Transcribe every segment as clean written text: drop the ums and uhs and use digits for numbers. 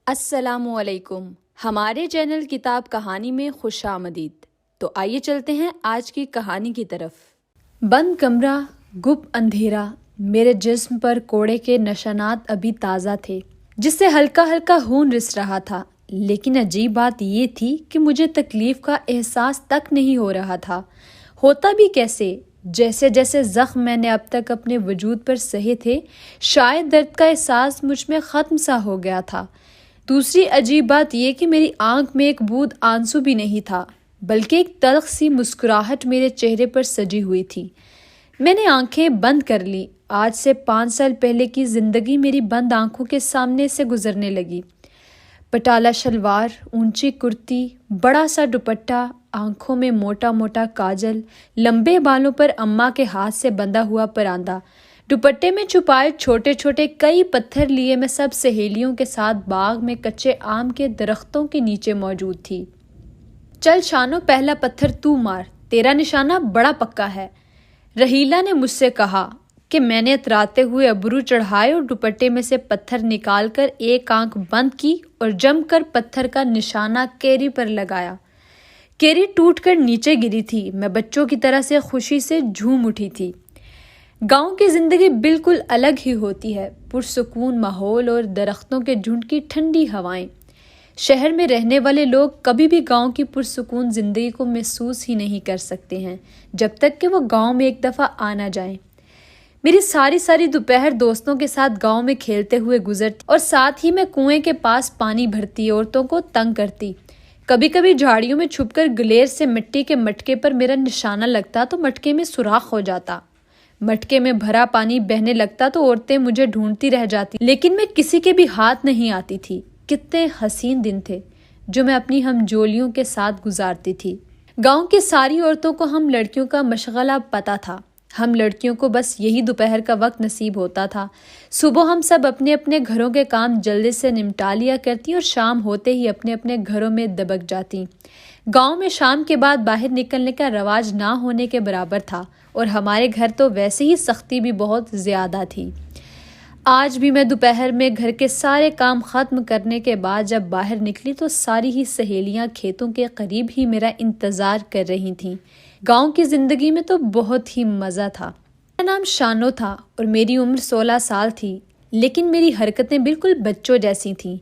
السلام علیکم، ہمارے چینل کتاب کہانی میں خوش آمدید۔ تو آئیے چلتے ہیں آج کی کہانی کی طرف۔ بند کمرہ، گپ اندھیرا، میرے جسم پر کوڑے کے نشانات ابھی تازہ تھے جس سے ہلکا ہلکا خون رس رہا تھا، لیکن عجیب بات یہ تھی کہ مجھے تکلیف کا احساس تک نہیں ہو رہا تھا۔ ہوتا بھی کیسے؟ جیسے جیسے زخم میں نے اب تک اپنے وجود پر سہے تھے، شاید درد کا احساس مجھ میں ختم سا ہو گیا تھا۔ دوسری عجیب بات یہ کہ میری آنکھ میں ایک بوند آنسو بھی نہیں تھا، بلکہ ایک تلخ سی مسکراہٹ میرے چہرے پر سجی ہوئی تھی۔ میں نے آنکھیں بند کر لی۔ آج سے 5 سال پہلے کی زندگی میری بند آنکھوں کے سامنے سے گزرنے لگی۔ پٹالہ شلوار، اونچی کرتی، بڑا سا دوپٹہ، آنکھوں میں موٹا موٹا کاجل، لمبے بالوں پر اماں کے ہاتھ سے بندھا ہوا پراندہ، دوپٹے میں چھپائے چھوٹے چھوٹے کئی پتھر لیے میں سب سہیلیوں کے ساتھ باغ میں کچے آم کے درختوں کے نیچے موجود تھی۔ چل شانو، پہلا پتھر تو مار، تیرا نشانہ بڑا پکا ہے، رحیلہ نے مجھ سے کہا کہ میں نے اتراتے ہوئے ابرو چڑھائے اور دوپٹے میں سے پتھر نکال کر ایک آنکھ بند کی اور جم کر پتھر کا نشانہ کیری پر لگایا۔ کیری ٹوٹ کر نیچے گری تھی۔ میں بچوں کی طرح سے خوشی سے جھوم اٹھی تھی۔ گاؤں کی زندگی بالکل الگ ہی ہوتی ہے، پرسکون ماحول اور درختوں کے جھنڈ کی ٹھنڈی ہوائیں۔ شہر میں رہنے والے لوگ کبھی بھی گاؤں کی پرسکون زندگی کو محسوس ہی نہیں کر سکتے ہیں جب تک کہ وہ گاؤں میں ایک دفعہ آ نہ جائیں۔ میری ساری دوپہر دوستوں کے ساتھ گاؤں میں کھیلتے ہوئے گزرتی اور ساتھ ہی میں کنویں کے پاس پانی بھرتی، عورتوں کو تنگ کرتی۔ کبھی کبھی جھاڑیوں میں چھپ کر گلیر سے مٹی کے مٹکے پر میرا نشانہ لگتا تو مٹکے میں سوراخ ہو جاتا۔ مٹکے میں بھرا پانی بہنے لگتا تو عورتیں مجھے ڈھونڈتی رہ جاتی، لیکن میں کسی کے بھی ہاتھ نہیں آتی تھی۔ کتنے حسین دن تھے جو میں اپنی ہم جولیوں کے ساتھ گزارتی تھی۔ گاؤں کی ساری عورتوں کو ہم لڑکیوں کا مشغلہ پتہ تھا۔ ہم لڑکیوں کو بس یہی دوپہر کا وقت نصیب ہوتا تھا۔ صبح ہم سب اپنے اپنے گھروں کے کام جلدی سے نمٹا لیا کرتی اور شام ہوتے ہی اپنے اپنے گھروں میں دبک جاتی۔ گاؤں میں شام کے بعد باہر نکلنے کا رواج نہ ہونے کے برابر تھا، اور ہمارے گھر تو ویسے ہی سختی بھی بہت زیادہ تھی۔ آج بھی میں دوپہر میں گھر کے سارے کام ختم کرنے کے بعد جب باہر نکلی تو ساری ہی سہیلیاں کھیتوں کے قریب ہی میرا انتظار کر رہی تھیں۔ گاؤں کی زندگی میں تو بہت ہی مزہ تھا۔ میرا نام شانو تھا اور میری عمر 16 سال تھی، لیکن میری حرکتیں بالکل بچوں جیسی تھیں۔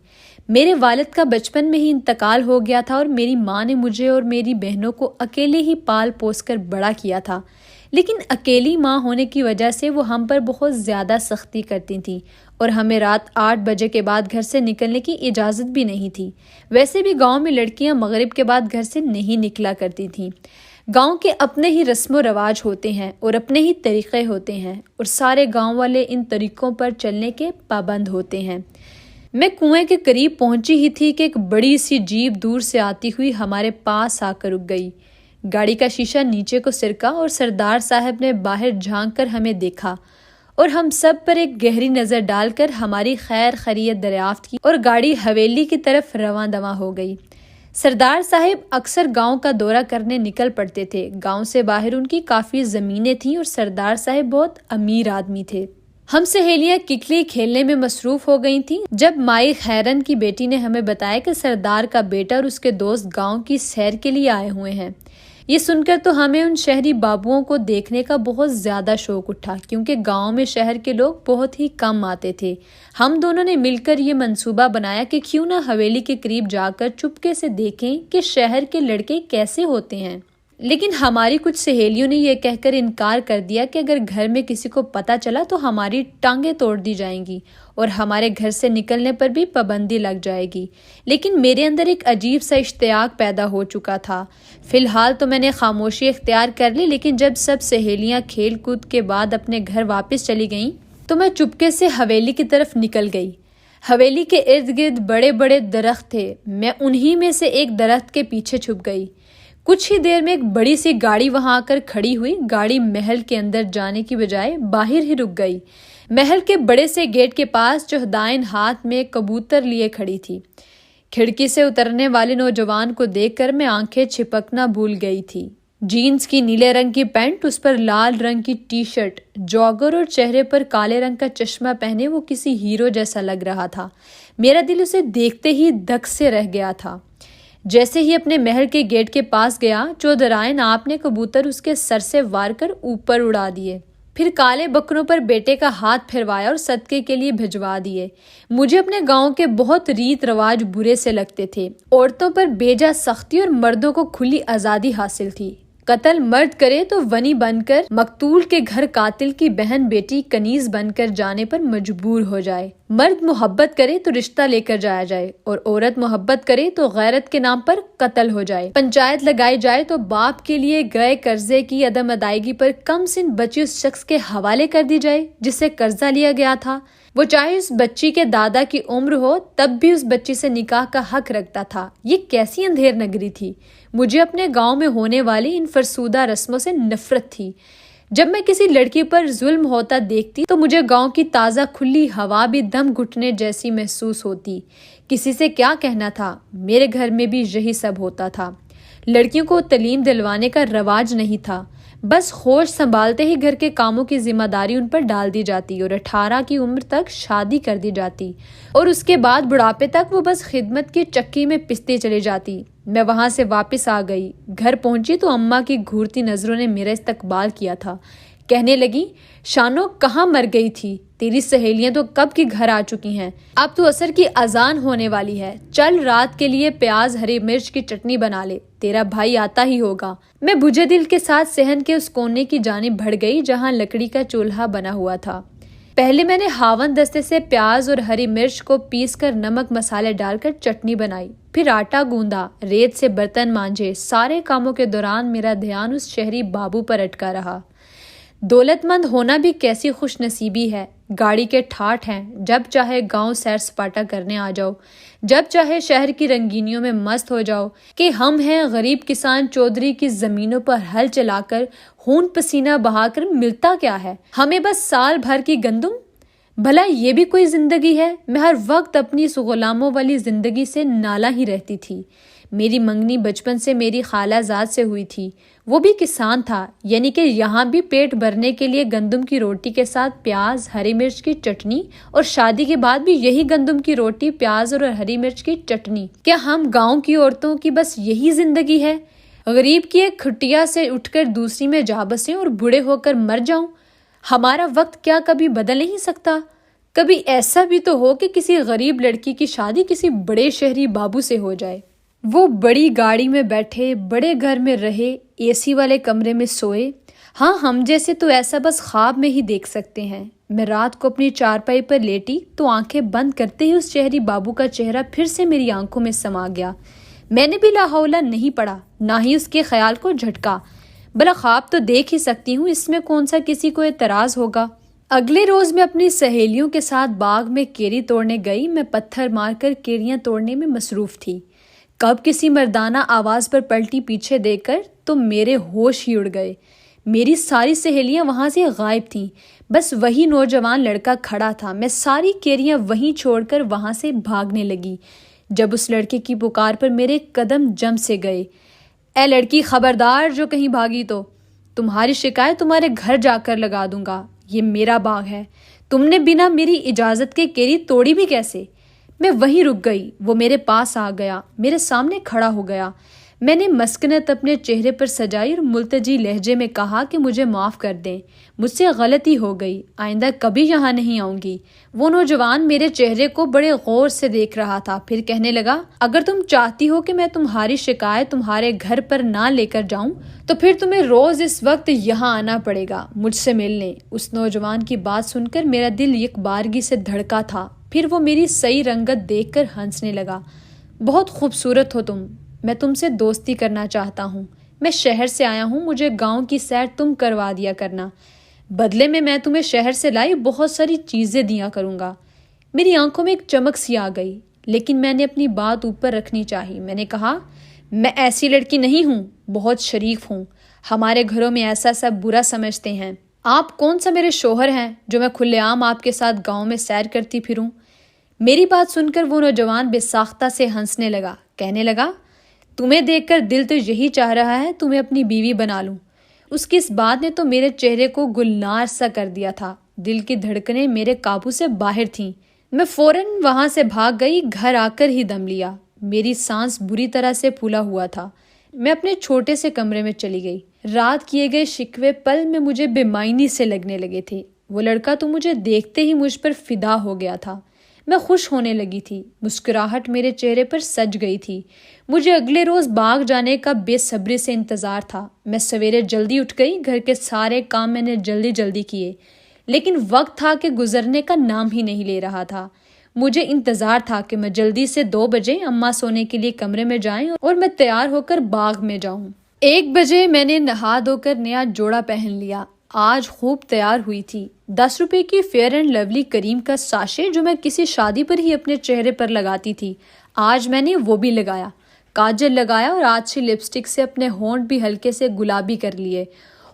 میرے والد کا بچپن میں ہی انتقال ہو گیا تھا اور میری ماں نے مجھے اور میری بہنوں کو اکیلے ہی پال پوس کر بڑا کیا تھا، لیکن اکیلی ماں ہونے کی وجہ سے وہ ہم پر بہت زیادہ سختی کرتی تھیں اور ہمیں رات 8 بجے کے بعد گھر سے نکلنے کی اجازت بھی نہیں تھی۔ ویسے بھی گاؤں میں لڑکیاں مغرب کے بعد گھر سے نہیں نکلا کرتی تھیں۔ گاؤں کے اپنے ہی رسم و رواج ہوتے ہیں اور اپنے ہی طریقے ہوتے ہیں، اور سارے گاؤں والے ان طریقوں پر چلنے کے پابند ہوتے ہیں۔ میں کنویں کے قریب پہنچی ہی تھی کہ ایک بڑی سی جیپ دور سے آتی ہوئی ہمارے پاس آ کر رک گئی۔ گاڑی کا شیشہ نیچے کو سرکا اور سردار صاحب نے باہر جھانک کر ہمیں دیکھا اور ہم سب پر ایک گہری نظر ڈال کر ہماری خیر خیریت دریافت کی اور گاڑی حویلی کی طرف رواں دواں ہو گئی۔ سردار صاحب اکثر گاؤں کا دورہ کرنے نکل پڑتے تھے۔ گاؤں سے باہر ان کی کافی زمینیں تھیں اور سردار صاحب بہت امیر آدمی تھے۔ ہم سہیلیاں ککلی کھیلنے میں مصروف ہو گئی تھیں جب مائی خیرن کی بیٹی نے ہمیں بتایا کہ سردار کا بیٹا اور اس کے دوست گاؤں کی سیر کے لیے آئے ہوئے ہیں۔ یہ سن کر تو ہمیں ان شہری بابوؤں کو دیکھنے کا بہت زیادہ شوق اٹھا، کیونکہ گاؤں میں شہر کے لوگ بہت ہی کم آتے تھے۔ ہم دونوں نے مل کر یہ منصوبہ بنایا کہ کیوں نہ حویلی کے قریب جا کر چپکے سے دیکھیں کہ شہر کے لڑکے کیسے ہوتے ہیں، لیکن ہماری کچھ سہیلیوں نے یہ کہہ کر انکار کر دیا کہ اگر گھر میں کسی کو پتہ چلا تو ہماری ٹانگیں توڑ دی جائیں گی اور ہمارے گھر سے نکلنے پر بھی پابندی لگ جائے گی۔ لیکن میرے اندر ایک عجیب سا اشتیاق پیدا ہو چکا تھا۔ فی الحال تو میں نے خاموشی اختیار کر لی، لیکن جب سب سہیلیاں کھیل کود کے بعد اپنے گھر واپس چلی گئیں تو میں چپکے سے حویلی کی طرف نکل گئی۔ حویلی کے ارد گرد بڑے بڑے درخت تھے۔ میں انہی میں سے ایک درخت کے پیچھے چھپ گئی۔ کچھ ہی دیر میں ایک بڑی سی گاڑی وہاں آ کر کھڑی ہوئی۔ گاڑی محل کے اندر جانے کی بجائے باہر ہی رک گئی۔ محل کے بڑے سے گیٹ کے پاس چوہدائن ہاتھ میں کبوتر لیے کھڑی تھی۔ کھڑکی سے اترنے والے نوجوان کو دیکھ کر میں آنکھیں چھپکنا بھول گئی تھی۔ جینز کی نیلے رنگ کی پینٹ، اس پر لال رنگ کی ٹی شرٹ، جاگر اور چہرے پر کالے رنگ کا چشمہ پہنے وہ کسی ہیرو جیسا لگ رہا تھا۔ میرا دل اسے دیکھتے ہی دھک سے رہ گیا تھا۔ جیسے ہی اپنے محل کے گیٹ کے پاس گیا، چودرائن آپ نے کبوتر اس کے سر سے وار کر اوپر اڑا دیے، پھر کالے بکروں پر بیٹے کا ہاتھ پھروایا اور صدقے کے لیے بھجوا دیے۔ مجھے اپنے گاؤں کے بہت ریت رواج برے سے لگتے تھے۔ عورتوں پر بیجا سختی اور مردوں کو کھلی آزادی حاصل تھی۔ قتل مرد کرے تو ونی بن کر مقتول کے گھر قاتل کی بہن بیٹی کنیز بن کر جانے پر مجبور ہو جائے۔ مرد محبت کرے تو رشتہ لے کر جایا جائے اور عورت محبت کرے تو غیرت کے نام پر قتل ہو جائے۔ پنچایت لگائی جائے تو باپ کے لیے گئے قرضے کی عدم ادائیگی پر کم سن بچی اس شخص کے حوالے کر دی جائے جس سے قرضہ لیا گیا تھا، وہ چاہے اس بچی کے دادا کی عمر ہو تب بھی اس بچی سے نکاح کا حق رکھتا تھا۔ یہ کیسی اندھیر نگری تھی! مجھے اپنے گاؤں میں ہونے والی ان فرسودہ رسموں سے نفرت تھی۔ جب میں کسی لڑکی پر ظلم ہوتا دیکھتی تو مجھے گاؤں کی تازہ کھلی ہوا بھی دم گھٹنے جیسی محسوس ہوتی۔ کسی سے کیا کہنا تھا، میرے گھر میں بھی یہی سب ہوتا تھا۔ لڑکیوں کو تعلیم دلوانے کا رواج نہیں تھا، بس ہوش سنبھالتے ہی گھر کے کاموں کی ذمہ داری ان پر ڈال دی جاتی اور 18 کی عمر تک شادی کر دی جاتی اور اس کے بعد بڑھاپے تک وہ بس خدمت کی چکی میں پستی چلی جاتی۔ میں وہاں سے واپس آ گئی، گھر پہنچی تو اماں کی گھورتی نظروں نے میرا استقبال کیا تھا۔ کہنے لگی، شانو کہاں مر گئی تھی؟ تیری سہیلیاں تو کب کی گھر آ چکی ہیں، اب تو عصر کی اذان ہونے والی ہے، چل رات کے لیے پیاز ہری مرچ کی چٹنی بنا لے، تیرا بھائی آتا ہی ہوگا۔ میں بجھے دل کے ساتھ صحن کے اس کونے کی جانب بڑھ گئی جہاں لکڑی کا چولہا بنا ہوا تھا۔ پہلے میں نے ہاون دستے سے پیاز اور ہری مرچ کو پیس کر نمک مسالے ڈال کر چٹنی بنائی، پھر آٹا گوندا، ریت سے برتن مانجے۔ سارے کاموں کے دوران میرا دھیان اس شہری بابو پر اٹکا رہا۔ دولت مند ہونا بھی کیسی خوش نصیبی ہے، گاڑی کے ٹھاٹھ ہیں، جب چاہے گاؤں سیر سپاٹا کرنے آ جاؤ، جب چاہے شہر کی رنگینیوں میں مست ہو جاؤ کہ ہم ہیں غریب کسان چودھری کی زمینوں پر ہل چلا کر خون پسینہ بہا کر ملتا کیا ہے ہمیں؟ بس سال بھر کی گندم۔ بھلا یہ بھی کوئی زندگی ہے؟ میں ہر وقت اپنی اس غلاموں والی زندگی سے نالاں ہی رہتی تھی۔ میری منگنی بچپن سے میری خالہ زاد سے ہوئی تھی، وہ بھی کسان تھا، یعنی کہ یہاں بھی پیٹ بھرنے کے لیے گندم کی روٹی کے ساتھ پیاز ہری مرچ کی چٹنی، اور شادی کے بعد بھی یہی گندم کی روٹی پیاز اور ہری مرچ کی چٹنی۔ کیا ہم گاؤں کی عورتوں کی بس یہی زندگی ہے؟ غریب کی ایک کھٹیا سے اٹھ کر دوسری میں جا بسیں اور بوڑھے ہو کر مر جاؤں؟ ہمارا وقت کیا کبھی بدل نہیں سکتا؟ کبھی ایسا بھی تو ہو کہ کسی غریب لڑکی کی شادی کسی بڑے شہری بابو سے ہو جائے، وہ بڑی گاڑی میں بیٹھے، بڑے گھر میں رہے، اے سی والے کمرے میں سوئے۔ ہاں، ہم جیسے تو ایسا بس خواب میں ہی دیکھ سکتے ہیں۔ میں رات کو اپنی چارپائی پر لیٹی تو آنکھیں بند کرتے ہی اس شہری بابو کا چہرہ پھر سے میری آنکھوں میں سما گیا۔ میں نے بھی لا حول نہیں پڑھا، نہ ہی اس کے خیال کو جھٹکا۔ بلا خواب تو دیکھ ہی سکتی ہوں، اس میں کون سا کسی کو اعتراض ہوگا۔ اگلے روز میں اپنی سہیلیوں کے ساتھ باغ میں کیری توڑنے گئی۔ میں پتھر مار کر کیریاں توڑنے میں مصروف تھی، کب کسی مردانہ آواز پر پلٹی پیچھے دیکھ کر تو میرے ہوش ہی اڑ گئے۔ میری ساری سہیلیاں وہاں سے غائب تھیں، بس وہی نوجوان لڑکا کھڑا تھا۔ میں ساری کیریاں وہیں چھوڑ کر وہاں سے بھاگنے لگی جب اس لڑکے کی پکار پر میرے قدم جم سے گئے۔ اے لڑکی، خبردار جو کہیں بھاگی تو تمہاری شکایت تمہارے گھر جا کر لگا دوں گا۔ یہ میرا باغ ہے، تم نے بنا میری اجازت کے کیری توڑی بھی کیسے؟ میں وہیں رک گئی۔ وہ میرے پاس آ گیا، میرے سامنے کھڑا ہو گیا۔ میں نے مسکنت اپنے چہرے پر سجائی اور ملتجی لہجے میں کہا کہ مجھے معاف کر دیں، مجھ سے غلطی ہو گئی، آئندہ کبھی یہاں نہیں آؤں گی۔ وہ نوجوان میرے چہرے کو بڑے غور سے دیکھ رہا تھا، پھر کہنے لگا، اگر تم چاہتی ہو کہ میں تمہاری شکایت تمہارے گھر پر نہ لے کر جاؤں تو پھر تمہیں روز اس وقت یہاں آنا پڑے گا مجھ سے ملنے۔ اس نوجوان کی بات سن کر میرا دل یک بارگی سے دھڑکا تھا، پھر وہ میری صحیح رنگت دیکھ کر ہنسنے لگا۔ بہت خوبصورت ہو تم، میں تم سے دوستی کرنا چاہتا ہوں، میں شہر سے آیا ہوں، مجھے گاؤں کی سیر تم کروا دیا کرنا، بدلے میں تمہیں شہر سے لائی بہت ساری چیزیں دیا کروں گا۔ میری آنکھوں میں ایک چمک سی آ گئی، لیکن میں نے اپنی بات اوپر رکھنی چاہی۔ میں نے کہا، میں ایسی لڑکی نہیں ہوں، بہت شریف ہوں، ہمارے گھروں میں ایسا سب برا سمجھتے ہیں۔ آپ کون سا میرے شوہر ہیں جو میں کھلے عام آپ کے ساتھ گاؤں میں سیر کرتی پھروں؟ میری بات سن کر وہ نوجوان بے ساختہ سے ہنسنے لگا، کہنے لگا، تمہیں دیکھ کر دل تو یہی چاہ رہا ہے تمہیں اپنی بیوی بنا لوں۔ اس کی اس بات نے تو میرے چہرے کو گلنار سا کر دیا تھا، دل کی دھڑکنیں میرے قابو سے باہر تھیں۔ میں فوراً وہاں سے بھاگ گئی، گھر آ کر ہی دم لیا۔ میری سانس بری طرح سے پھولا ہوا تھا۔ میں اپنے چھوٹے سے کمرے میں چلی گئی۔ رات کیے گئے شکوے پل میں مجھے بے معنی سے لگنے لگے تھے۔ وہ لڑکا تو مجھے دیکھتے ہی مجھ پر فدا ہو گیا تھا۔ میں خوش ہونے لگی تھی، مسکراہٹ میرے چہرے پر سج گئی تھی۔ مجھے اگلے روز باغ جانے کا بے صبری سے انتظار تھا۔ میں سویرے جلدی اٹھ گئی، گھر کے سارے کام میں نے جلدی کیے، لیکن وقت تھا کہ گزرنے کا نام ہی نہیں لے رہا تھا۔ مجھے انتظار تھا کہ میں جلدی سے 2 بجے اماں سونے کے لیے کمرے میں جائیں اور میں تیار ہو کر باغ میں جاؤں۔ 1 بجے میں نے نہا دھو کر نیا جوڑا پہن لیا۔ آج خوب تیار ہوئی تھی۔ 10 روپے کی فیئر اینڈ لولی کریم کا ساشے جو میں کسی شادی پر ہی اپنے چہرے پر لگاتی تھی، آج میں نے وہ بھی لگایا۔ کاجل لگایا اور آچھی لپسٹک سے اپنے ہونٹ بھی ہلکے سے گلابی کر لیے۔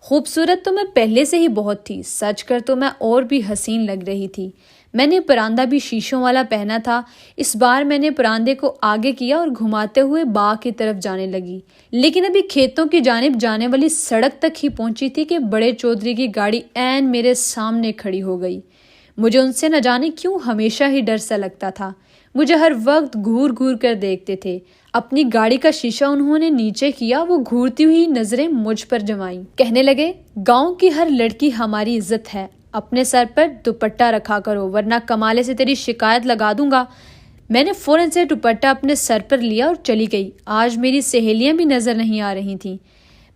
خوبصورت تو میں پہلے سے ہی بہت تھی، سچ کر تو میں اور بھی حسین لگ رہی تھی۔ میں نے پراندہ بھی شیشوں والا پہنا تھا۔ اس بار میں نے پراندے کو آگے کیا اور گھماتے ہوئے باغ کی طرف جانے لگی، لیکن ابھی کھیتوں کی جانب جانے والی سڑک تک ہی پہنچی تھی کہ بڑے چودھری کی گاڑی عین میرے سامنے کھڑی ہو گئی۔ مجھے ان سے نہ جانے کیوں ہمیشہ ہی ڈر سا لگتا تھا۔ مجھے ہر وقت گھور کر دیکھتے تھے۔ اپنی گاڑی کا شیشہ انہوں نے نیچے کیا، وہ گھورتی ہوئی نظریں مجھ پر جمائیں۔ کہنے لگے، گاؤں کی ہر لڑکی ہماری عزت ہے، اپنے سر پر دوپٹہ رکھا کرو ورنہ کمالے سے تیری شکایت لگا دوں گا۔ میں نے فوراً سے دوپٹہ اپنے سر پر لیا اور چلی گئی۔ آج میری سہیلیاں بھی نظر نہیں آ رہی تھیں۔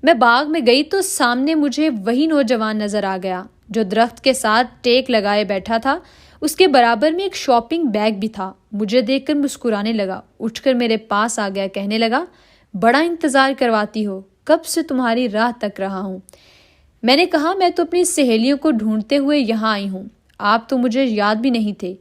میں باغ میں گئی تو سامنے مجھے وہی نوجوان نظر آ گیا جو درخت کے ساتھ ٹیک لگائے بیٹھا تھا۔ اس کے برابر میں ایک شاپنگ بیگ بھی تھا۔ مجھے دیکھ کر مسکرانے لگا، اٹھ کر میرے پاس آ گیا، کہنے لگا، بڑا انتظار کرواتی ہو، کب سے تمہاری راہ تک رہا ہوں۔ میں نے کہا، میں تو اپنی سہیلیوں کو ڈھونڈتے ہوئے یہاں آئی ہوں، آپ تو مجھے یاد بھی نہیں تھے۔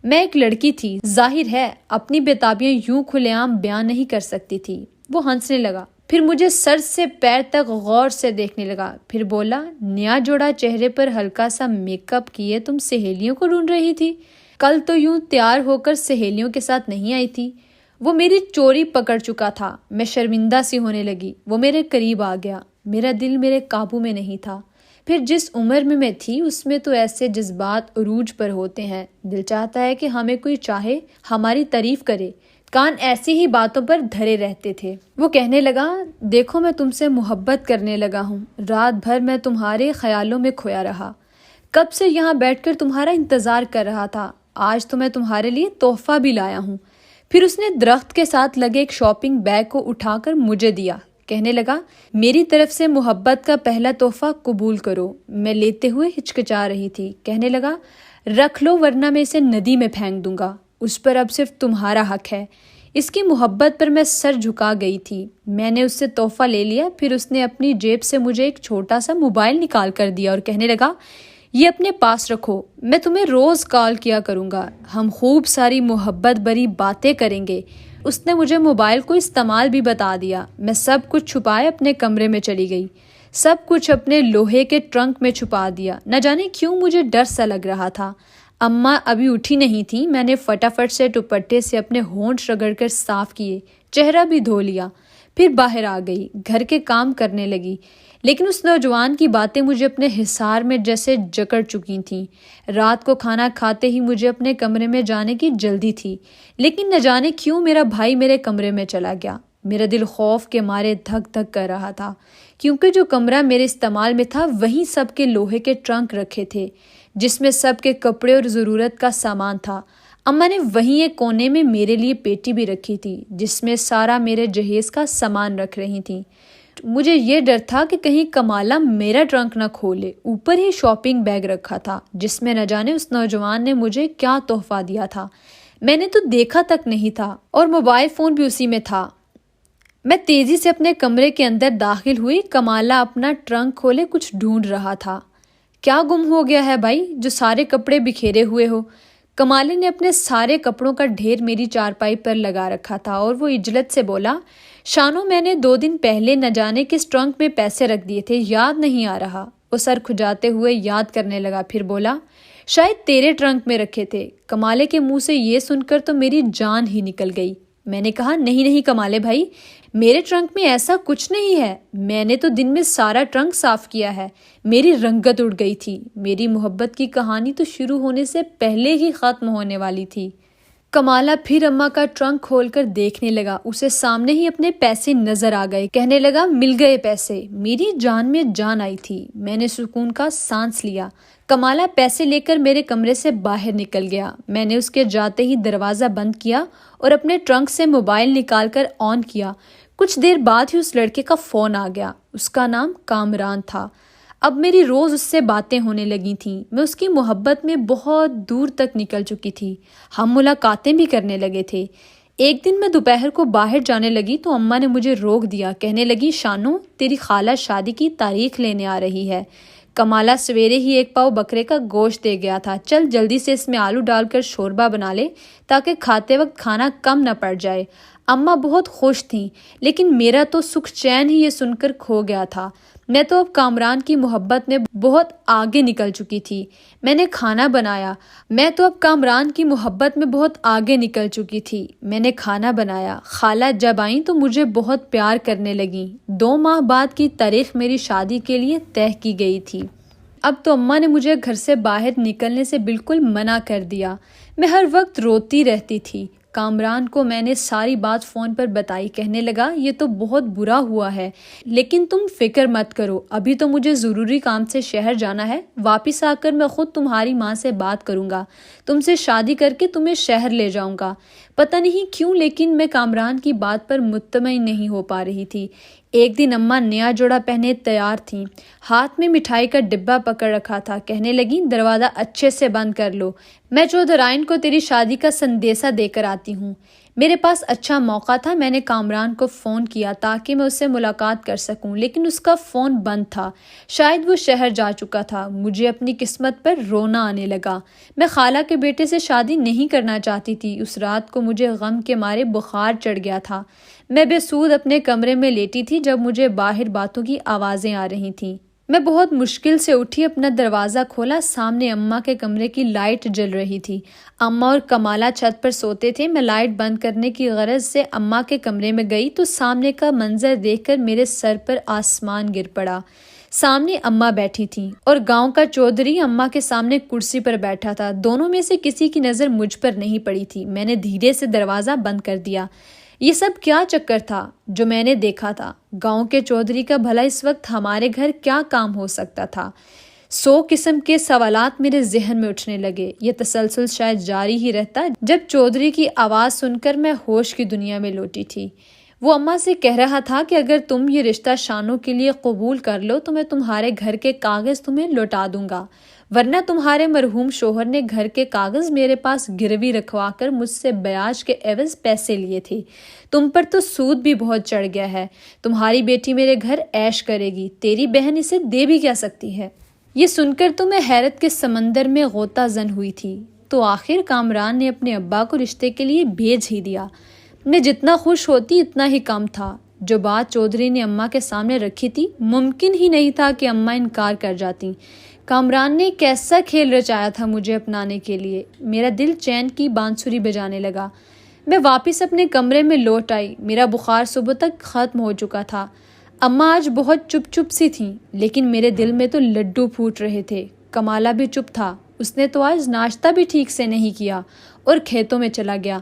میں ایک لڑکی تھی، ظاہر ہے اپنی بےتابیاں یوں کھلے عام بیان نہیں کر سکتی تھی۔ وہ ہنسنے لگا، پھر مجھے سر سے پیر تک غور سے دیکھنے لگا، پھر بولا، نیا جوڑا چہرے پر ہلکا سا میک اپ کیے تم سہیلیوں کو ڈھونڈ رہی تھی؟ کل تو یوں تیار ہو کر سہیلیوں کے ساتھ نہیں آئی تھی۔ وہ میری چوری پکڑ چکا تھا۔ میں شرمندہ سی ہونے لگی۔ وہ میرے قریب آ گیا۔ میرا دل میرے قابو میں نہیں تھا۔ پھر جس عمر میں تھی اس میں تو ایسے جذبات عروج پر ہوتے ہیں، دل چاہتا ہے کہ ہمیں کوئی چاہے، ہماری تعریف کرے۔ کان ایسی ہی باتوں پر دھرے رہتے تھے۔ وہ کہنے لگا، دیکھو میں تم سے محبت کرنے لگا ہوں، رات بھر میں تمہارے خیالوں میں کھویا رہا، کب سے یہاں بیٹھ کر تمہارا انتظار کر رہا تھا، آج تو میں تمہارے لیے تحفہ بھی لایا ہوں۔ پھر اس نے درخت کے ساتھ لگے ایک شاپنگ بیگ کو اٹھا کر مجھے دیا، کہنے لگا، میری طرف سے محبت کا پہلا تحفہ قبول کرو۔ میں لیتے ہوئے ہچکچا رہی تھی۔ کہنے لگا، رکھ لو ورنہ میں اسے ندی میں پھینک دوں گا، اس پر اب صرف تمہارا حق ہے۔ اس کی محبت پر میں سر جھکا گئی تھی۔ میں نے اس سے تحفہ لے لیا۔ پھر اس نے اپنی جیب سے مجھے ایک چھوٹا سا موبائل نکال کر دیا اور کہنے لگا، یہ اپنے پاس رکھو، میں تمہیں روز کال کیا کروں گا، ہم خوب ساری محبت بھری باتیں کریں گے۔ اس نے مجھے موبائل کو استعمال بھی بتا دیا۔ میں سب کچھ چھپائے اپنے کمرے میں چلی گئی، سب کچھ اپنے لوہے کے ٹرنک میں چھپا دیا۔ نہ جانے کیوں مجھے ڈر سا لگ رہا تھا۔ اماں ابھی اٹھی نہیں تھی۔ میں نے فٹافٹ سے دوپٹے سے اپنے ہونٹ رگڑ کر صاف کیے، چہرہ بھی دھو لیا، پھر باہر آ گئی، گھر کے کام کرنے لگی۔ لیکن اس نوجوان کی باتیں مجھے اپنے حصار میں جیسے جکڑ چکی تھیں۔ رات کو کھانا کھاتے ہی مجھے اپنے کمرے میں جانے کی جلدی تھی، لیکن نہ جانے کیوں میرا بھائی میرے کمرے میں چلا گیا۔ میرا دل خوف کے مارے دھک دھک کر رہا تھا، کیونکہ جو کمرہ میرے استعمال میں تھا وہیں سب کے لوہے کے ٹرنک رکھے تھے، جس میں سب کے کپڑے اور ضرورت کا سامان تھا۔ اماں نے وہیں ایک کونے میں میرے لیے پیٹی بھی رکھی تھی، جس میں سارا میرے جہیز کا سامان رکھ رہی تھیں۔ مجھے یہ ڈر تھا کہ کہیں کمالہ میرا ٹرنک نہ کھولے۔ اوپر ہی شاپنگ بیگ رکھا تھا، جس میں نہ جانے اس نوجوان نے مجھے کیا تحفہ دیا تھا، میں نے تو دیکھا تک نہیں تھا، اور موبائل فون بھی اسی میں تھا۔ میں تیزی سے اپنے کمرے کے اندر داخل ہوئی۔ کمالہ اپنا ٹرنک کھولے کچھ ڈھونڈ رہا تھا۔ کیا گم ہو گیا ہے بھائی، جو سارے کپڑے بکھیرے ہوئے ہو؟ کمالے نے اپنے سارے کپڑوں کا ڈھیر میری چارپائی پر لگا رکھا تھا اور وہ عجلت سے بولا، شانو، میں نے 2 دن پہلے نہ جانے کس ٹرنک میں پیسے رکھ دیے تھے، یاد نہیں آ رہا۔ وہ سر کھجاتے ہوئے یاد کرنے لگا، پھر بولا، شاید تیرے ٹرنک میں رکھے تھے۔ کمالے کے منہ سے یہ سن کر تو میری جان ہی نکل گئی۔ میں نے کہا نہیں کمالے بھائی، میرے ٹرنک میں ایسا کچھ نہیں ہے، میں نے تو دن میں سارا ٹرنک صاف کیا ہے۔ میری رنگت اڑ گئی تھی، میری محبت کی کہانی تو شروع ہونے سے پہلے ہی ختم ہونے والی تھی۔ کمالہ پھر اماں کا ٹرنک کھول کر دیکھنے لگا، اسے سامنے ہی اپنے پیسے نظر آ گئے، کہنے لگا مل گئے پیسے۔ میری جان میں جان آئی تھی، میں نے سکون کا سانس لیا۔ کمالہ پیسے لے کر میرے کمرے سے باہر نکل گیا، میں نے اس کے جاتے ہی دروازہ بند کیا اور اپنے ٹرنک سے موبائل نکال کر آن کیا۔ کچھ دیر بعد ہی اس لڑکے کا فون آ گیا، اس کا نام کامران تھا۔ اب میری روز اس سے باتیں ہونے لگی تھیں، میں اس کی محبت میں بہت دور تک نکل چکی تھی، ہم ملاقاتیں بھی کرنے لگے تھے۔ ایک دن میں دوپہر کو باہر جانے لگی تو اماں نے مجھے روک دیا، کہنے لگی شانو، تیری خالہ شادی کی تاریخ لینے آ رہی ہے۔ کمالہ سویرے ہی 1 پاؤ بکرے کا گوشت دے گیا تھا، چل جلدی سے اس میں آلو ڈال کر شوربہ بنا لے تاکہ کھاتے وقت کھانا کم نہ پڑ جائے۔ اماں بہت خوش تھیں، لیکن میرا تو سکھ چین ہی یہ سن کر کھو گیا تھا۔ میں تو اب کامران کی محبت میں بہت آگے نکل چکی تھی۔ میں نے کھانا بنایا، خالہ جب آئیں تو مجھے بہت پیار کرنے لگیں۔ 2 ماہ بعد کی تاریخ میری شادی کے لیے طے کی گئی تھی۔ اب تو اماں نے مجھے گھر سے باہر نکلنے سے بالکل منع کر دیا۔ میں ہر وقت روتی رہتی تھی۔ کامران کو میں نے ساری بات فون پر بتائی، کہنے لگا یہ تو بہت برا ہوا ہے، لیکن تم فکر مت کرو، ابھی تو مجھے ضروری کام سے شہر جانا ہے، واپس آ کر میں خود تمہاری ماں سے بات کروں گا، تم سے شادی کر کے تمہیں شہر لے جاؤں گا۔ پتہ نہیں کیوں لیکن میں کامران کی بات پر مطمئن نہیں ہو پا رہی تھی۔ ایک دن اماں نیا جوڑا پہنے تیار تھیں، ہاتھ میں مٹھائی کا ڈبہ پکڑ رکھا تھا، کہنے لگیں دروازہ اچھے سے بند کر لو، میں چودھرائن کو تیری شادی کا سندیسہ دے کر آتی ہوں۔ میرے پاس اچھا موقع تھا، میں نے کامران کو فون کیا تاکہ میں اس سے ملاقات کر سکوں، لیکن اس کا فون بند تھا، شاید وہ شہر جا چکا تھا۔ مجھے اپنی قسمت پر رونا آنے لگا۔ میں خالہ کے بیٹے سے شادی نہیں کرنا چاہتی تھی۔ اس رات کو مجھے غم کے مارے بخار چڑھ گیا تھا۔ میں بے سود اپنے کمرے میں لیٹی تھی جب مجھے باہر باتوں کی آوازیں آ رہی تھیں۔ میں بہت مشکل سے اٹھی، اپنا دروازہ کھولا، سامنے اماں کے کمرے کی لائٹ جل رہی تھی۔ اماں اور کمالہ چھت پر سوتے تھے۔ میں لائٹ بند کرنے کی غرض سے اماں کے کمرے میں گئی تو سامنے کا منظر دیکھ کر میرے سر پر آسمان گر پڑا۔ سامنے اماں بیٹھی تھیں اور گاؤں کا چودھری اماں کے سامنے کرسی پر بیٹھا تھا۔ دونوں میں سے کسی کی نظر مجھ پر نہیں پڑی تھی۔ میں نے دھیرے سے دروازہ بند کر دیا۔ یہ سب کیا چکر تھا جو میں نے دیکھا تھا؟ گاؤں کے چودھری کا بھلا اس وقت ہمارے گھر کیا کام ہو سکتا تھا؟ 100 قسم کے سوالات میرے ذہن میں اٹھنے لگے۔ یہ تسلسل شاید جاری ہی رہتا جب چودھری کی آواز سن کر میں ہوش کی دنیا میں لوٹی تھی۔ وہ اماں سے کہہ رہا تھا کہ اگر تم یہ رشتہ شانو کے لیے قبول کر لو تو میں تمہارے گھر کے کاغذ تمہیں لوٹا دوں گا، ورنہ تمہارے مرحوم شوہر نے گھر کے کاغذ میرے پاس گروی رکھوا کر مجھ سے بیاج کے عوض پیسے لیے تھے۔ تم پر تو سود بھی بہت چڑھ گیا ہے۔ تمہاری بیٹی میرے گھر عیش کرے گی، تیری بہن اسے دے بھی کیا سکتی ہے؟ یہ سن کر تو میں حیرت کے سمندر میں غوطہ زن ہوئی تھی۔ تو آخر کامران نے اپنے ابا کو رشتے کے لیے بھیج ہی دیا۔ میں جتنا خوش ہوتی اتنا ہی کم تھا۔ جو بات چودھری نے اماں کے سامنے رکھی تھی، ممکن ہی نہیں تھا کہ اماں انکار کر جاتی۔ کامران نے کیسا کھیل رچایا تھا مجھے اپنانے کے لیے۔ میرا دل چین کی بانسری بجانے لگا۔ میں واپس اپنے کمرے میں لوٹ آئی۔ میرا بخار صبح تک ختم ہو چکا تھا۔ اماں آج بہت چپ چپ سی تھیں، لیکن میرے دل میں تو لڈو پھوٹ رہے تھے۔ کمالہ بھی چپ تھا، اس نے تو آج ناشتہ بھی ٹھیک سے نہیں کیا اور کھیتوں میں چلا گیا۔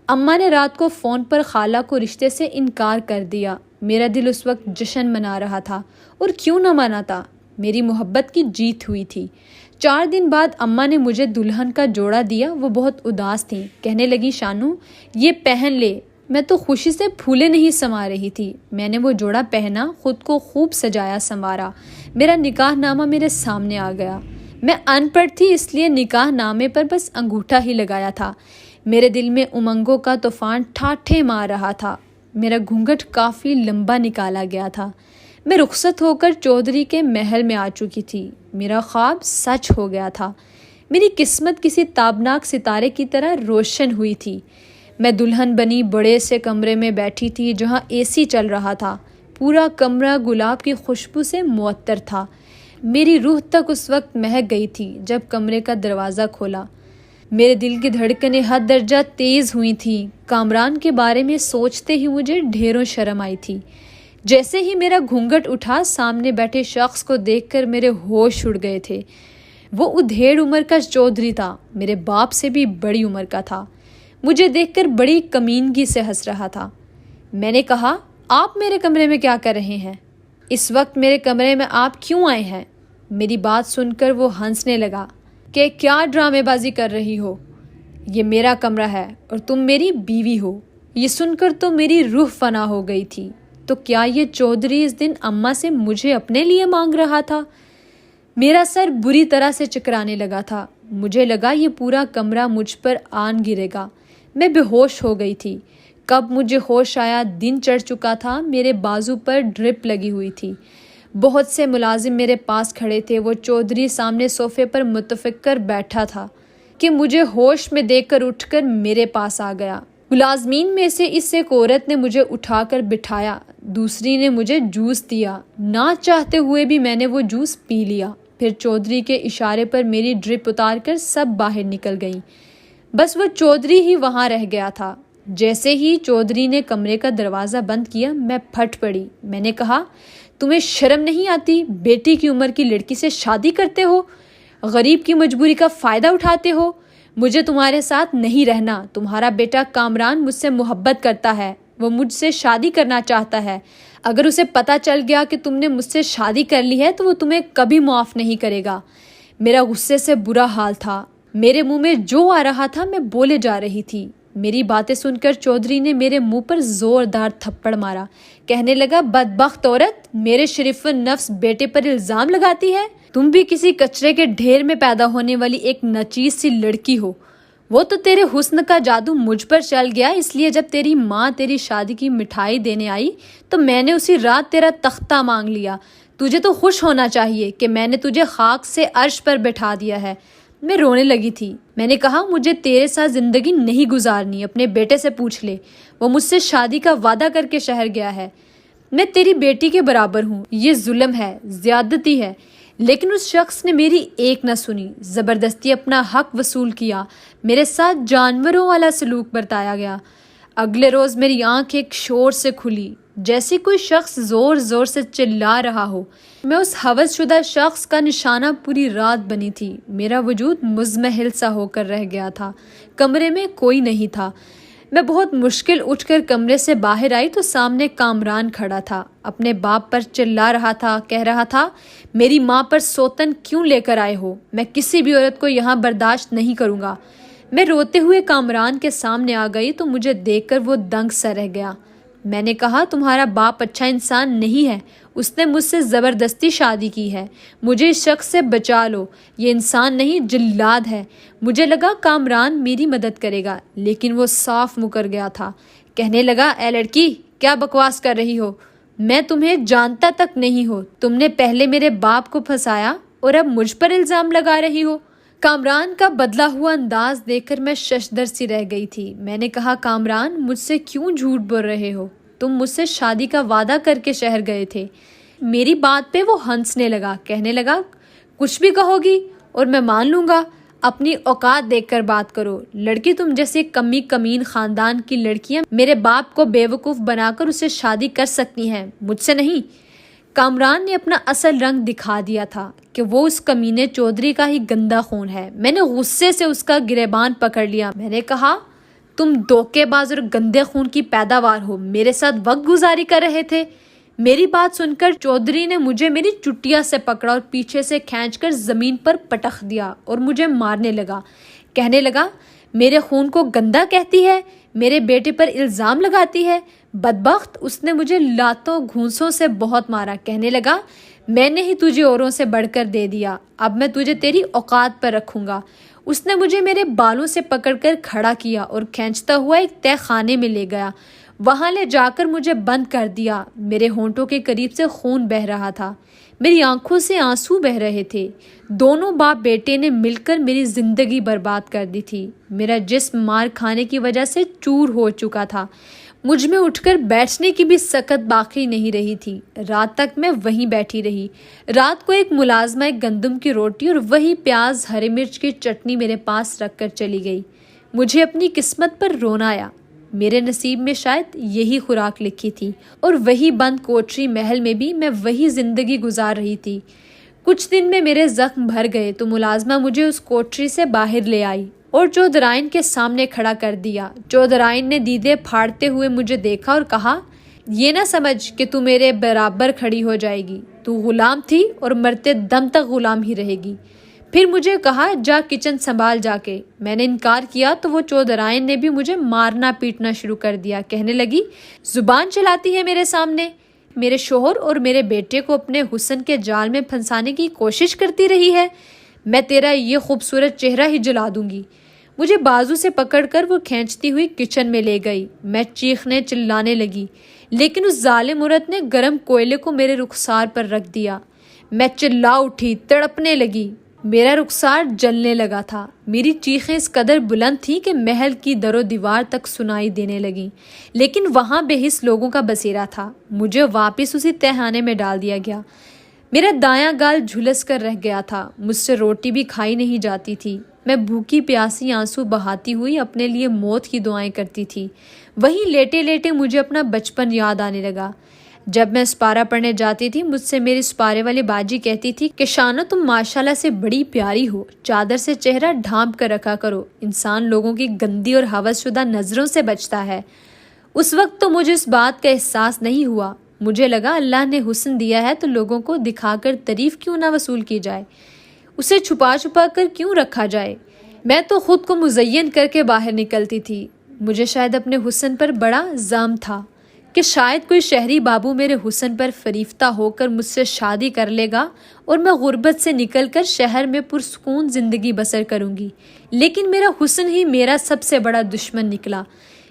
اماں نے رات کو فون پر خالہ کو رشتے سے انکار کر دیا۔ میرا دل اس وقت جشن منا رہا تھا، اور کیوں نہ مناتا، میری محبت کی جیت ہوئی تھی۔ 4 دن بعد اماں نے مجھے دلہن کا جوڑا دیا۔ وہ بہت اداس تھیں، کہنے لگی شانو یہ پہن لے۔ میں تو خوشی سے پھولے نہیں سما رہی تھی۔ میں نے وہ جوڑا پہنا، خود کو خوب سجایا سنوارا۔ میرا نکاح نامہ میرے سامنے آ گیا۔ میں ان پڑھ تھی، اس لیے نکاح نامے پر بس انگوٹھا ہی لگایا تھا۔ میرے دل میں امنگوں کا طوفان ٹھاٹھے مار رہا تھا۔ میرا گھونگھٹ کافی لمبا نکالا گیا تھا۔ میں رخصت ہو کر چودھری کے محل میں آ چکی تھی۔ میرا خواب سچ ہو گیا تھا۔ میری قسمت کسی تابناک ستارے کی طرح روشن ہوئی تھی۔ میں دلہن بنی بڑے سے کمرے میں بیٹھی تھی جہاں اے سی چل رہا تھا۔ پورا کمرہ گلاب کی خوشبو سے معطر تھا۔ میری روح تک اس وقت مہک گئی تھی جب کمرے کا دروازہ کھولا۔ میرے دل کی دھڑکنیں حد درجہ تیز ہوئی تھیں۔ کامران کے بارے میں سوچتے ہی مجھے ڈھیروں شرم آئی تھی۔ جیسے ہی میرا گھونگھٹ اٹھا، سامنے بیٹھے شخص کو دیکھ کر میرے ہوش اڑ گئے تھے۔ وہ ادھیڑ عمر کا چودھری تھا، میرے باپ سے بھی بڑی عمر کا تھا۔ مجھے دیکھ کر بڑی کمینگی سے ہنس رہا تھا۔ میں نے کہا، آپ میرے کمرے میں کیا کر رہے ہیں؟ اس وقت میرے کمرے میں آپ کیوں آئے ہیں؟ میری بات سن کر وہ ہنسنے لگا کہ کیا ڈرامے بازی کر رہی ہو؟ یہ میرا کمرہ ہے اور تم میری بیوی ہو۔ یہ سن کر تو میری روح فنا ہو گئی تھی۔ تو کیا یہ چودھری اس دن اماں سے مجھے اپنے لیے مانگ رہا تھا؟ میرا سر بری طرح سے چکرانے لگا تھا۔ مجھے لگا یہ پورا کمرہ مجھ پر آن گرے گا۔ میں بے ہوش ہو گئی تھی۔ کب مجھے ہوش آیا، دن چڑھ چکا تھا، میرے بازو پر ڈرپ لگی ہوئی تھی۔ بہت سے ملازم میرے پاس کھڑے تھے۔ وہ چودھری سامنے صوفے پر متفکر بیٹھا تھا کہ مجھے ہوش میں دیکھ کر اٹھ کر میرے پاس آ گیا۔ ملازمین میں سے اس ایک عورت نے مجھے اٹھا کر بٹھایا، دوسری نے مجھے جوس دیا۔ نہ چاہتے ہوئے بھی میں نے وہ جوس پی لیا۔ پھر چودھری کے اشارے پر میری ڈرپ اتار کر سب باہر نکل گئیں۔ بس وہ چودھری ہی وہاں رہ گیا تھا۔ جیسے ہی چودھری نے کمرے کا دروازہ بند کیا، میں پھٹ پڑی۔ میں نے کہا، تمہیں شرم نہیں آتی؟ بیٹی کی عمر کی لڑکی سے شادی کرتے ہو، غریب کی مجبوری کا فائدہ اٹھاتے ہو۔ مجھے تمہارے ساتھ نہیں رہنا۔ تمہارا بیٹا کامران مجھ سے محبت کرتا ہے، وہ مجھ سے شادی کرنا چاہتا ہے۔ اگر اسے پتہ چل گیا کہ تم نے مجھ سے شادی کر لی ہے تو وہ تمہیں کبھی معاف نہیں کرے گا۔ میرا غصے سے برا حال تھا۔ میرے منہ میں جو آ رہا تھا میں بولے جا رہی تھی۔ میری باتیں سن کر چودھری نے میرے منہ پر زوردار تھپڑ مارا۔ کہنے لگا، بدبخت عورت، میرے شریف النفس بیٹے پر الزام لگاتی ہے۔ تم بھی کسی کچرے کے ڈھیر میں پیدا ہونے والی ایک نچیز سی لڑکی ہو۔ وہ تو تیرے حسن کا جادو مجھ پر چل گیا، اس لیے جب تیری ماں تیری شادی کی مٹھائی دینے آئی تو میں نے اسی رات تیرا تختہ مانگ لیا۔ تجھے تو خوش ہونا چاہیے کہ میں نے تجھے خاک سے عرش پر بٹھا دیا ہے۔ میں رونے لگی تھی۔ میں نے کہا، مجھے تیرے ساتھ زندگی نہیں گزارنی، اپنے بیٹے سے پوچھ لے، وہ مجھ سے شادی کا وعدہ کر کے شہر گیا ہے۔ میں تیری بیٹی کے برابر ہوں۔ یہ ظلم ہے، زیادتی ہے۔ لیکن اس شخص نے میری ایک نہ سنی، زبردستی اپنا حق وصول کیا۔ میرے ساتھ جانوروں والا سلوک برتایا گیا۔ اگلے روز میری آنکھ ایک شور سے کھلی، جیسے کوئی شخص زور زور سے چلا رہا ہو۔ میں اس ہوس شدہ شخص کا نشانہ پوری رات بنی تھی۔ میرا وجود مضمحل سا ہو کر رہ گیا تھا۔ کمرے میں کوئی نہیں تھا۔ میں بہت مشکل اٹھ کر کمرے سے باہر آئی تو سامنے کامران کھڑا تھا۔ اپنے باپ پر چلا رہا تھا، کہہ رہا تھا، میری ماں پر سوتن کیوں لے کر آئے ہو؟ میں کسی بھی عورت کو یہاں برداشت نہیں کروں گا۔ میں روتے ہوئے کامران کے سامنے آ گئی تو مجھے دیکھ کر وہ دنگ سا رہ گیا۔ میں نے کہا، تمہارا باپ اچھا انسان نہیں ہے، اس نے مجھ سے زبردستی شادی کی ہے، مجھے اس شخص سے بچا لو، یہ انسان نہیں جلاد ہے۔ مجھے لگا کامران میری مدد کرے گا، لیکن وہ صاف مکر گیا تھا۔ کہنے لگا، اے لڑکی، کیا بکواس کر رہی ہو؟ میں تمہیں جانتا تک نہیں ہو۔ تم نے پہلے میرے باپ کو پھنسایا اور اب مجھ پر الزام لگا رہی ہو۔ کامران کا بدلا ہوا انداز دیکھ کر میں ششدر سی رہ گئی تھی۔ میں نے کہا، کامران، مجھ سے کیوں جھوٹ بول رہے ہو؟ تم مجھ سے شادی کا وعدہ کر کے شہر گئے تھے۔ میری بات پہ وہ ہنسنے لگا، کہنے لگا، کچھ بھی کہو گی اور میں مان لوں گا، اپنی اوقات دیکھ کر بات کرو۔ لڑکی، تم جیسے کمین خاندان کی لڑکیاں میرے باپ کو بیوقوف بنا کر اسے شادی کر سکتی ہیں، مجھ سے نہیں۔ کامران نے اپنا اصل رنگ دکھا دیا تھا کہ وہ اس کمینے چودھری کا ہی گندا خون ہے۔ میں نے غصے سے اس کا گریبان پکڑ لیا۔ میں نے کہا، تم دھوکے باز اور گندے خون کی پیداوار ہو، میرے ساتھ وقت گزاری کر رہے تھے۔ میری بات سن کر چودھری نے مجھے میری چٹیا سے پکڑا اور پیچھے سے کھینچ کر زمین پر پٹخ دیا اور مجھے مارنے لگا۔ کہنے لگا، میرے خون کو گندا کہتی ہے، میرے بیٹے پر الزام لگاتی ہے، بدبخت۔ اس نے مجھے لاتوں گھونسوں سے بہت مارا۔ کہنے لگا، میں نے ہی تجھے اوروں سے بڑھ کر دے دیا، اب میں تجھے تیری اوقات پر رکھوں گا۔ اس نے مجھے میرے بالوں سے پکڑ کر کھڑا کیا اور کھینچتا ہوا ایک تہہ خانے میں لے گیا۔ وہاں لے جا کر مجھے بند کر دیا۔ میرے ہونٹوں کے قریب سے خون بہہ رہا تھا، میری آنکھوں سے آنسو بہہ رہے تھے۔ دونوں باپ بیٹے نے مل کر میری زندگی برباد کر دی تھی۔ میرا جسم مار کھانے کی وجہ سے چور ہو چکا تھا۔ مجھ میں اٹھ کر بیٹھنے کی بھی سکت باقی نہیں رہی تھی۔ رات تک میں وہیں بیٹھی رہی۔ رات کو ایک ملازمہ ایک گندم کی روٹی اور وہی پیاز ہری مرچ کی چٹنی میرے پاس رکھ کر چلی گئی۔ مجھے اپنی قسمت پر رونا آیا۔ میرے نصیب میں شاید یہی خوراک لکھی تھی، اور وہی بند کوٹری محل میں بھی میں وہی زندگی گزار رہی تھی۔ کچھ دن میں میرے زخم بھر گئے تو ملازمہ مجھے اس کوٹری سے باہر لے آئی اور چودھرائن کے سامنے کھڑا کر دیا۔ چودھرائن نے دیدے پھاڑتے ہوئے مجھے دیکھا اور کہا، یہ نہ سمجھ کہ تو میرے برابر کھڑی ہو جائے گی، تو غلام تھی اور مرتے دم تک غلام ہی رہے گی۔ پھر مجھے کہا، جا کچن سنبھال جا کے۔ میں نے انکار کیا تو وہ چودھرائن نے بھی مجھے مارنا پیٹنا شروع کر دیا۔ کہنے لگی، زبان چلاتی ہے میرے سامنے، میرے شوہر اور میرے بیٹے کو اپنے حسن کے جال میں پھنسانے کی کوشش کرتی رہی ہے۔ میں تیرا یہ خوبصورت چہرہ ہی جلا دوں گی۔ مجھے بازو سے پکڑ کر وہ کھینچتی ہوئی کچن میں لے گئی۔ میں چیخنے چلانے لگی، لیکن اس ظالم عورت نے گرم کوئلے کو میرے رخسار پر رکھ دیا۔ میں چلا اٹھی، تڑپنے لگی۔ میرا رخسار جلنے لگا تھا۔ میری چیخیں اس قدر بلند تھیں کہ محل کی در و دیوار تک سنائی دینے لگیں، لیکن وہاں بے حس لوگوں کا بسیرا تھا۔ مجھے واپس اسی تہخانے میں ڈال دیا گیا۔ میرا دایاں گال جھلس کر رہ گیا تھا۔ مجھ سے روٹی بھی کھائی نہیں جاتی تھی۔ میں بھوکی پیاسی آنسو بہاتی ہوئی اپنے لیے موت کی دعائیں کرتی تھی۔ وہیں لیٹے لیٹے مجھے اپنا بچپن یاد آنے لگا۔ جب میں اسپارہ پڑھنے جاتی تھی، مجھ سے میری اسپارے والی باجی کہتی تھی کہ شانو، تم ماشاءاللہ سے بڑی پیاری ہو، چادر سے چہرہ ڈھانپ کر رکھا کرو، انسان لوگوں کی گندی اور ہوس شدہ نظروں سے بچتا ہے۔ اس وقت تو مجھے اس بات کا احساس نہیں ہوا۔ مجھے لگا اللہ نے حسن دیا ہے تو لوگوں کو دکھا کر تعریف کیوں نہ وصول کی جائے، اسے چھپا چھپا کر کیوں رکھا جائے۔ میں تو خود کو مزین کر کے باہر نکلتی تھی۔ مجھے شاید اپنے حسن پر بڑا زعم تھا کہ شاید کوئی شہری بابو میرے حسن پر فریفتہ ہو کر مجھ سے شادی کر لے گا اور میں غربت سے نکل کر شہر میں پرسکون زندگی بسر کروں گی۔ لیکن میرا حسن ہی میرا سب سے بڑا دشمن نکلا۔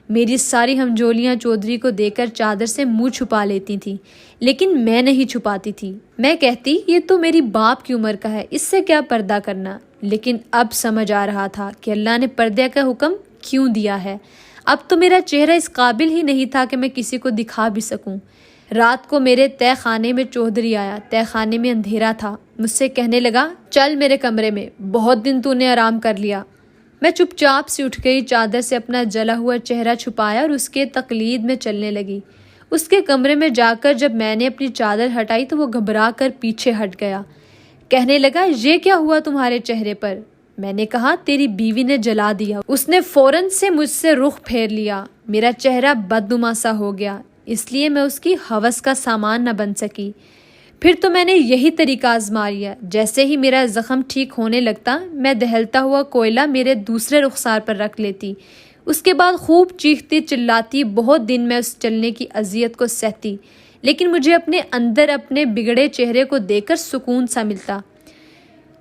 میری ساری ہمجولیاں چودھری کو دے کر چادر سے منہ چھپا لیتی تھیں، لیکن میں نہیں چھپاتی تھی۔ میں کہتی، یہ تو میری باپ کی عمر کا ہے، اس سے کیا پردہ کرنا۔ لیکن اب سمجھ آ رہا تھا کہ اللہ نے پردے کا حکم کیوں دیا ہے۔ اب تو میرا چہرہ اس قابل ہی نہیں تھا کہ میں کسی کو دکھا بھی سکوں۔ رات کو میرے تہ خانے میں چودھری آیا۔ تہ خانے میں اندھیرا تھا۔ مجھ سے کہنے لگا، چل میرے کمرے میں، بہت دن تو نے آرام کر لیا۔ میں چپ چاپ سے اٹھ گئی، چادر سے اپنا جلا ہوا چہرہ چھپایا اور اس کے تقلید میں چلنے لگی۔ اس کے کمرے میں جا کر جب میں نے اپنی چادر ہٹائی تو وہ گھبرا کر پیچھے ہٹ گیا۔ کہنے لگا، یہ کیا ہوا تمہارے چہرے پر؟ میں نے کہا، تیری بیوی نے جلا دیا۔ اس نے فوراً سے مجھ سے رخ پھیر لیا۔ میرا چہرہ بدنما سا ہو گیا، اس لیے میں اس کی ہوس کا سامان نہ بن سکی۔ پھر تو میں نے یہی طریقہ آزما لیا۔ جیسے ہی میرا زخم ٹھیک ہونے لگتا، میں دہلتا ہوا کوئلہ میرے دوسرے رخسار پر رکھ لیتی۔ اس کے بعد خوب چیختی چلاتی بہت دن میں اس چلنے کی اذیت کو سہتی، لیکن مجھے اپنے اندر اپنے بگڑے چہرے کو دیکھ کر سکون سا ملتا۔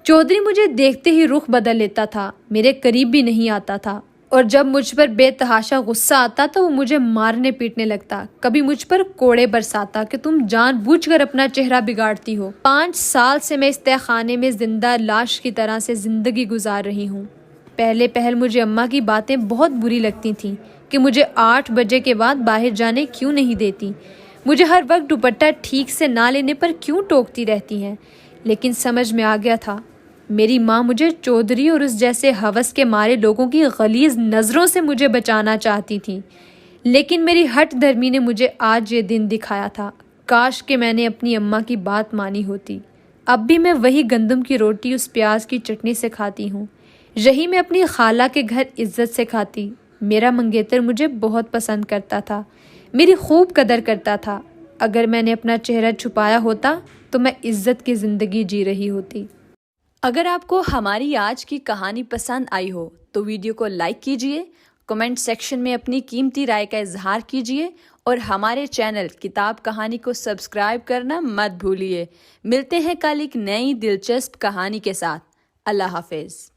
چودھری مجھے دیکھتے ہی رخ بدل لیتا تھا، میرے قریب بھی نہیں آتا تھا، اور جب مجھ پر بے تحاشا غصہ آتا تو وہ مجھے مارنے پیٹنے لگتا۔ کبھی مجھ پر کوڑے برساتا کہ تم جان بوجھ کر اپنا چہرہ بگاڑتی ہو۔ 5 سال سے میں اس تہ خانے میں زندہ لاش کی طرح سے زندگی گزار رہی ہوں۔ پہل مجھے اماں کی باتیں بہت بری لگتی تھیں کہ مجھے 8 بجے کے بعد باہر جانے کیوں نہیں دیتی، مجھے ہر وقت دوپٹہ ٹھیک سے نہ لینے پر کیوں ٹوکتی رہتی ہیں۔ لیکن سمجھ میں آ گیا تھا، میری ماں مجھے چودھری اور اس جیسے ہوس کے مارے لوگوں کی غلیظ نظروں سے مجھے بچانا چاہتی تھیں۔ لیکن میری ہٹ دھرمی نے مجھے آج یہ دن دکھایا تھا۔ کاش کہ میں نے اپنی اماں کی بات مانی ہوتی۔ اب بھی میں وہی گندم کی روٹی اس پیاز کی چٹنی سے کھاتی ہوں۔ یہی میں اپنی خالہ کے گھر عزت سے کھاتی۔ میرا منگیتر مجھے بہت پسند کرتا تھا، میری خوب قدر کرتا تھا۔ اگر میں نے اپنا چہرہ چھپایا ہوتا تو میں عزت کی زندگی جی رہی ہوتی۔ اگر آپ کو ہماری آج کی کہانی پسند آئی ہو تو ویڈیو کو لائک کیجئے، کمنٹ سیکشن میں اپنی قیمتی رائے کا اظہار کیجئے اور ہمارے چینل کتاب کہانی کو سبسکرائب کرنا مت بھولیے۔ ملتے ہیں کل ایک نئی دلچسپ کہانی کے ساتھ۔ اللہ حافظ۔